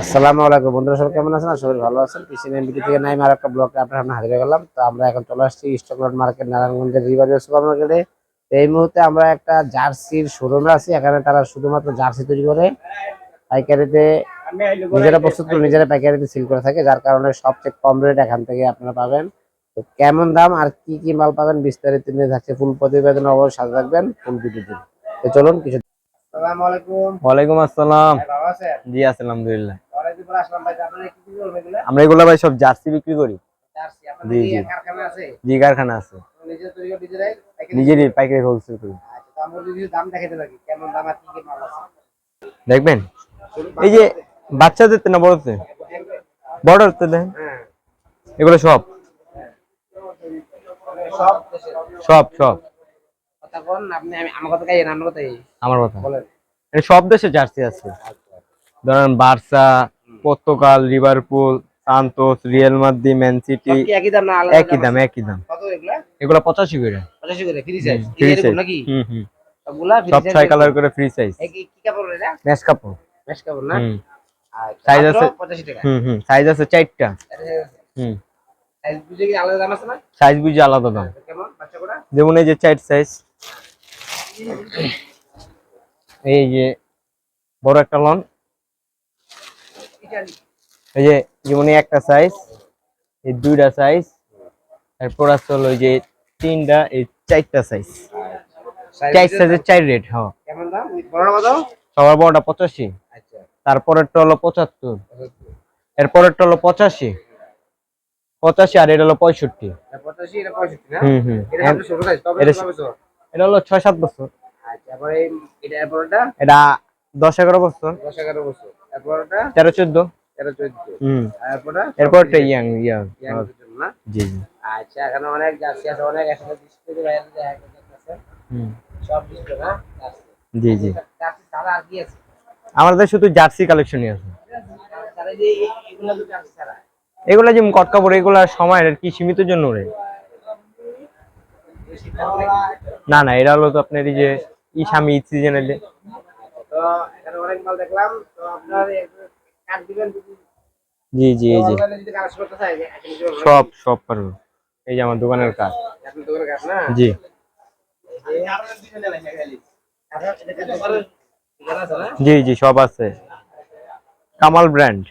আসসালামু আলাইকুম বন্ধুরা, সবাই কেমন আছেন? আশা করি ভালো আছেন। পিছনে এমবিটি থেকে নাইম আর একটা ব্লগে আপনার সামনে হাজির হয়ে গেলাম। তো আমরা এখন চলে আসছি স্টকল্যান্ড মার্কেট, নারায়ণগঞ্জের রিভার সুপার মার্কেটে। তো এই মুহূর্তে আমরা একটা জার্সির শোরুমে আছি। এখানে তারা শুধুমাত্র জার্সি তৈরি করে পাইকারিতে নিজেরা প্রস্তুত করে নিজেরা পাইকারিতে সেল করে থাকে, যার কারণে সবচেয়ে কম রেট এখান থেকে আপনারা পাবেন। তো কেমন দাম আর কি কি মাল পাবেন বিস্তারিত নিয়ে থাকছে ফুল প্রতিবেদন, অবশ্যই সাথে থাকবেন ফুল ভিডিওতে। তো চলুন কিছু। আসসালামু আলাইকুম। ওয়ালাইকুম আসসালাম। ভালো আছেন? জি আছি আলহামদুলিল্লাহ। অনেকদিন পর আসলাম ভাই। আপনারা কি কি করবেন এগুলা? আমরা এগুলো ভাই সব জার্সি বিক্রি করি। জার্সি আপনাদের জি কি জি কারখানা আছে? জি কারখানা আছে। নিজে তৈরি করে নিজেরাই পাইকারি নিজেরই পাইকারি হোলসেল করি। আচ্ছা, তো আমরা যদি দাম দেখাইতে থাকি কেমন দাম আর কি কি মাল আছে? দেখবেন শুরু এই যে বাচ্চাদের বাচ্চাদের তো না বড়তে বড় তো দেখেন হ্যাঁ, এগুলো সব সব দেশের সব সব কথা কোন আপনি, আমার কথা কাইয়েন, আমার কথাই আমার কথা বলেন। এটা সব দেশে জার্সি আছে। ধরেন Barca, Portugal, Liverpool, Santos, Real Madrid, man city. সব কি একই দাম না আলাদা একই দাম আছে? একই দাম। কত এগুলা? এগুলো 85 করে। 85 করে ফ্রি সাইজ ফ্রি এরকম সাইজ। নাকি? হুম সবগুলা ফ্রি সব সাইজ 6 কালার করে ফ্রি সাইজ। এই কি কাপড় এটা? ম্যাচ কাপড়। মেশ কাপড় না? হুম আচ্ছা, সাইজ মাত্র আছে। 85 টাকা। সাইজ আছে 4টা। হুম সাইজ বুঝে কি আলাদা দাম আছে না? সাইজ বুঝে আলাদা দাম। কেমন বাচ্চা কোটা? যেমন এই যে 4 সাইজ, এই যে বড় একটা লন, এই যে যেমন এই একটা সাইজ, এই দুইটা সাইজ, এরপর আছে হলো এই যে তিনটা, এই 4টা সাইজ। সাইজ 4 সাইজের 4 রেট। হ্যাঁ কেমন দাম? বড় কত? সবার বড়টা 85, আচ্ছা, তারপরেরটা হলো 75, এরপরেরটা হলো 85, 85 আর এটা হলো 65। 85 এটা 65 না? হুম এটা সবচেয়ে ছোট সাইজ, কবে এটা কবে তো? এটা হলো 6-7 বছর। আচ্ছা, তারপরে এটা এরপরটা এটা 10-11 বছর। 10-11 বছর, এরপরটা 13-14। 13-14, হুম আর এরপরটা এরপরটা ইয়াং ইয়াং এর জন্য না? জি জি। আচ্ছা, এখানে অনেক জার্সি আছে, অনেক একসাথে ডিসপ্লে বাইরে দেখা যাচ্ছে, হুম সব ডিসপ্লে না জার্সি। জি জি। জার্সি ছাড়া আর কি আছে? আমাদের শুধু জার্সি কালেকশনই আছে। ছাড়া যে এগুলো তো জার্সি ছাড়া এগুলা যেমন কট কাপড়, এগুলা সময়ের আর কি সীমিত জন্য রে। না না, এটা হলো তো আপনার এই যে স্বামী ঈদ সিজনালে। তো এখানে অনেক মাল দেখলাম। তো আপনার কাট দিবেন যদি জি জি এই যে অনলাইনে যদি কাজ করতে চাই সব সব পারবো। এই যে আমার দোকানের কাজ। আপনার দোকানে কাজ না? জি এটা দোকানের ঠিকানা আছে না? জি জি সব আছে, কামাল ব্র্যান্ড।